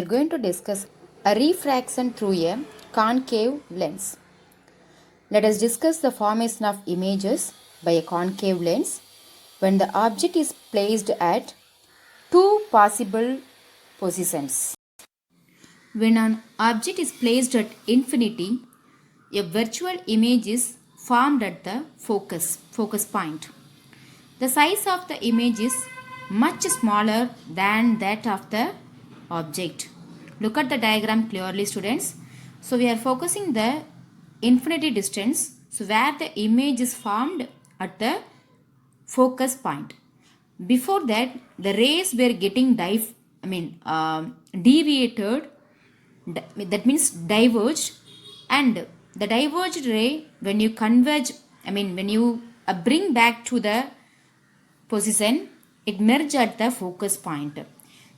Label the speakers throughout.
Speaker 1: we are going to discuss a refraction through a concave lens. Let us discuss the formation of images by a concave lens when the object is placed at two possible positions. When an object is placed at infinity, a virtual image is formed at the focus point. The size of the image is much smaller than that of the object. Look at the diagram clearly, students. So we are focusing the infinity distance, so where the image is formed at the focus point. Before that, the rays were getting deviated, that means diverged, and the diverged ray, when you converge, when you bring back to the position, it merges at the focus point.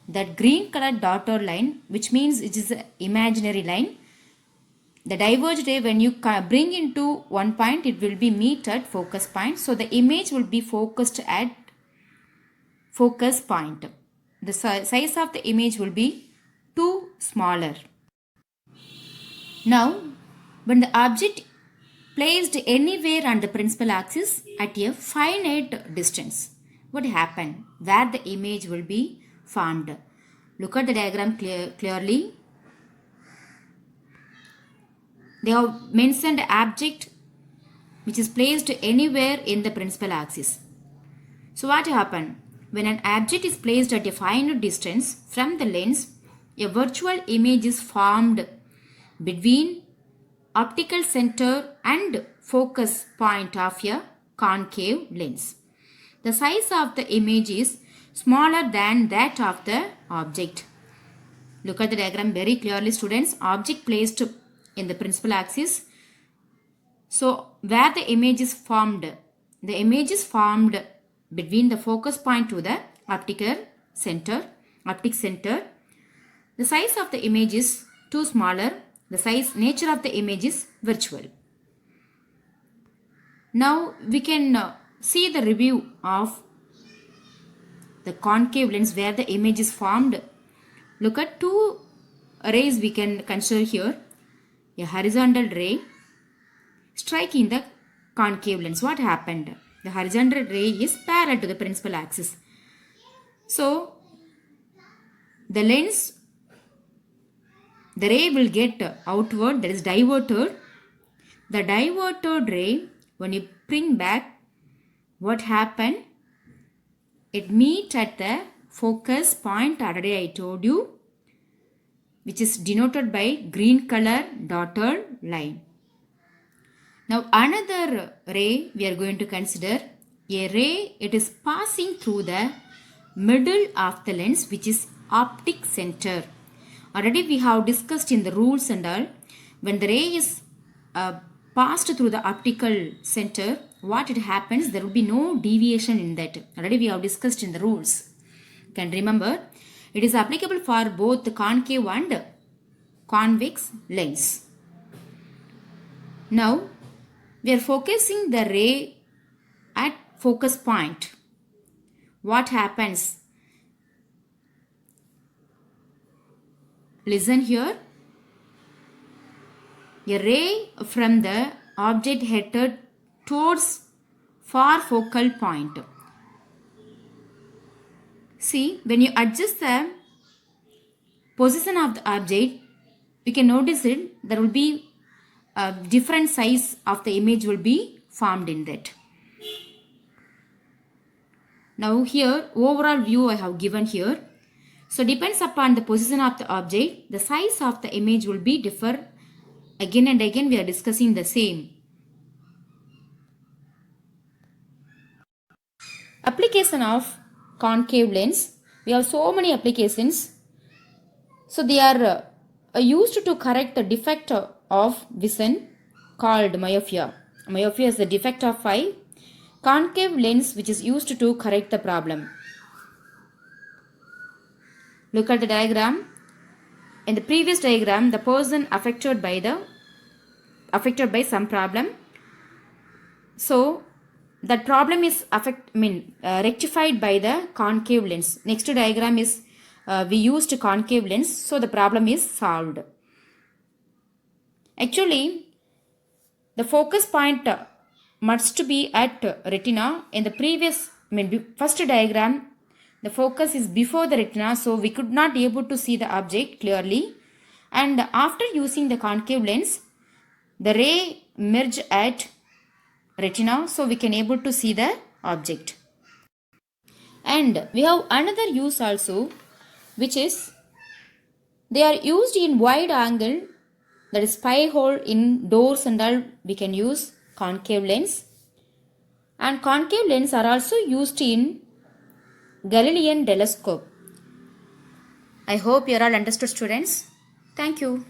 Speaker 1: That green colored dotted line, which means it is an imaginary line, the diverged ray, when you bring into one point, it will be meet at focus point. So the image will be focused at focus point. The size of the image will be too smaller. Now, when the object placed anywhere on the principal axis at a finite distance, what happen? Where the image will be formed. Look at the diagram clearly. They have mentioned object which is placed anywhere in the principal axis. So what happen? When an object is placed at a finite distance from the lens, a virtual image is formed between optical center and focus point of a concave lens. The size of the image is smaller than that of the object. Look at the diagram very clearly, students. Object placed in the principal axis. So where the image is formed between the focus point to the optic center. The size of the image is too smaller. The nature of the image is virtual. Now we can see the review of the concave lens where the image is formed. Look at two rays we can consider here. A horizontal ray striking the concave lens. What happened? The horizontal ray is parallel to the principal axis. So the ray will get outward, that is diverted. The diverted ray, when you bring back, what happened? It meet at the focus point, already I told you, which is denoted by green color dotted line. Now another ray we are going to consider. A ray, it is passing through the middle of the lens, which is optic center. Already we have discussed in the rules and all. When the ray is passed through the optical center, what it happens? There will be no deviation in that. Already we have discussed in the rules. You can remember. It is applicable for both the concave and convex lens. Now, we are focusing the ray at focus point. What happens? Listen here. A ray from the object headed towards far focal point. See, when you adjust the position of the object, you can notice it, there will be a different size of the image will be formed in that. Now here, overall view I have given here. So depends upon the position of the object, the size of the image will be differ. Again and again we are discussing the same. Application of concave lens. We have so many applications. So they are used to correct the defect of vision called myopia. Myopia is the defect of eye. Concave lens which is used to correct the problem. Look at the diagram. In the previous diagram, the person affected by some problem. So that problem is rectified by the concave lens. Next diagram is we used concave lens, so the problem is solved. Actually, the focus point must be at retina. In the previous, first diagram, the focus is before the retina, so we could not be able to see the object clearly. And after using the concave lens, the ray merge at retina, so we can able to see the object. And we have another use also, which is they are used in wide angle, that is spy hole in doors and all. We can use concave lens, and concave lens are also used in Galilean telescope. I hope you are all understood, students. Thank you.